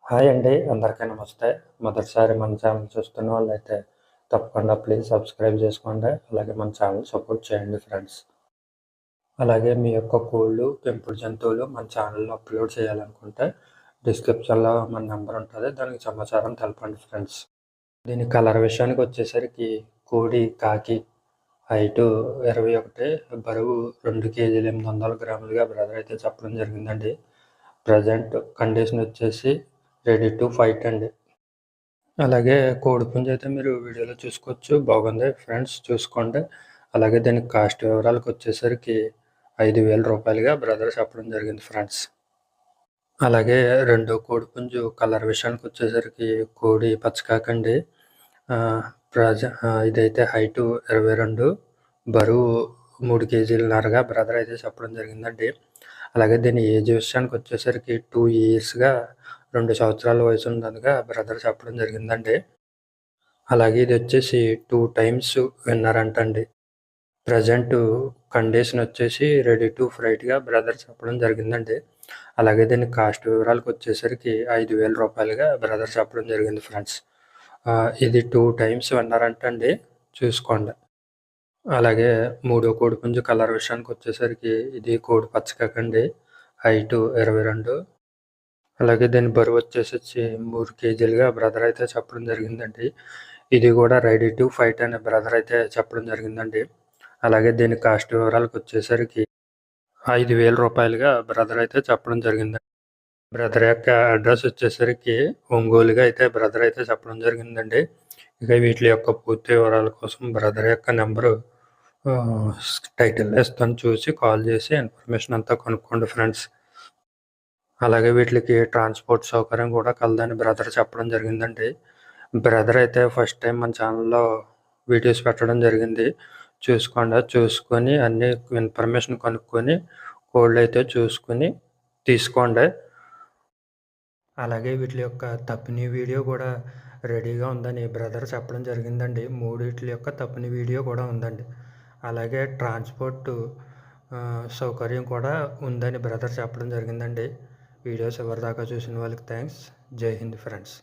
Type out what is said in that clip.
Hi అండి. అందరికీ నమస్తే. మొదటిసారి మన ఛానల్ చూస్తున్న వాళ్ళైతే తప్పకుండా ప్లీజ్ సబ్స్క్రైబ్ చేసుకోండి. అలాగే మన ఛానల్ సపోర్ట్ చేయండి ఫ్రెండ్స్. అలాగే మీ యొక్క కోళ్ళు, పెంపుడు జంతువులు మన ఛానల్‌లో అప్‌లోడ్ చేయాలనుకుంటే డిస్క్రిప్షన్‌లో మన నంబర్ ఉంటది. దానికి సమాచారం తెలపండి ఫ్రెండ్స్. దీని కలర్ విషయానికొచ్చేసరికి కోడి కాకి హైటు 21, బరువు 2 కేజీలు 800 గ్రాములుగా బ్రదర్ అయితే చెప్పడం జరిగిందండి. ప్రెజెంట్ కండిషన్ వచ్చేసి రెడీ టు ఫైట్ అండి. అలాగే కోడిపుంజు అయితే మీరు వీడియోలో చూసుకోవచ్చు. బాగుంది ఫ్రెండ్స్, చూసుకోండి. అలాగే దీనికి కాస్ట్ వివరాలకొచ్చేసరికి రూ. 5,000గా బ్రదర్ చెప్పడం జరిగింది ఫ్రెండ్స్. అలాగే రెండో కోడిపుంజు కలర్ విషయానికొచ్చేసరికి కోడి పచ్చకాకండి. ఇదైతే హైటు 22, బరువు 3 కేజీలన్నరగా బ్రదర్ అయితే చెప్పడం జరిగిందండి. అలాగే దీని ఏజ్ విషయానికొచ్చేసరికి 2 ఇయర్స్‌గా 2 సంవత్సరాల వయసు ఉన్నదిగా బ్రదర్ చెప్పడం జరిగిందండి. అలాగే ఇదొచ్చేసి 2 టైమ్స్ విన్నర్ అంటండి. ప్రెజెంటు కండిషన్ వచ్చేసి రెడీ టు ఫ్రైట్‌గా బ్రదర్ చెప్పడం జరిగిందండి. అలాగే దీని కాస్ట్ వివరాలకొచ్చేసరికి రూ. 5,000గా బ్రదర్ చెప్పడం జరిగింది ఫ్రెండ్స్. ఇది 2 టైమ్స్ విన్నర్ అంటండి, చూసుకోండి. అలాగే మూడో కోడిపుంజు కలర్ విషయానికొచ్చేసరికి ఇది కోడి పచ్చకాకండి. హైటు 22, అలాగే దీని బరువొచ్చేసొచ్చి 3 కేజీలుగా బ్రదర్ అయితే చెప్పడం జరిగిందండి. ఇది కూడా రెడీ టు ఫైట్ అనే బ్రదర్ అయితే చెప్పడం జరిగిందండి. అలాగే దీని కాస్ట్ వివరాలకొచ్చేసరికి రూ. 5,000గా బ్రదర్ అయితే చెప్పడం జరిగిందండి. బ్రదర్ యొక్క అడ్రస్ వచ్చేసరికి ఒంగోలుగా అయితే బ్రదర్ అయితే చెప్పడం జరిగిందండి. ఇక వీటి యొక్క పూర్తి వివరాల కోసం బ్రదర్ యొక్క నెంబరు టైటిల్‌లో ఇస్తాను, చూసి కాల్ చేసి ఇన్ఫర్మేషన్ అంతా కనుక్కోండి ఫ్రెండ్స్. అలాగే వీటికి ట్రాన్స్‌పోర్ట్ సౌకర్యం కూడా కలదని బ్రదర్ చెప్పడం జరిగిందండి. బ్రదర్ అయితే ఫస్ట్ టైం మన ఛానల్‌లో వీడియోస్ పెట్టడం జరిగింది. చూసుకోండి. చూసుకొని అన్నీ ఇన్ఫర్మేషన్ కనుక్కొని కోళ్ళైతే చూసుకొని తీసుకోండి. అలాగే వీటి యొక్క తప్పిని వీడియో కూడా రెడీగా ఉందని బ్రదర్ చెప్పడం జరిగిందండి. మూడిట్ల యొక్క తప్పిని వీడియో కూడా ఉందండి. అలాగే ట్రాన్స్‌పోర్టు సౌకర్యం కూడా ఉందని బ్రదర్ చెప్పడం జరిగిందండి. వీడియోస్ ఎవరిదాకా చూసిన వాళ్ళకి థ్యాంక్స్. జై హింద్ ఫ్రెండ్స్.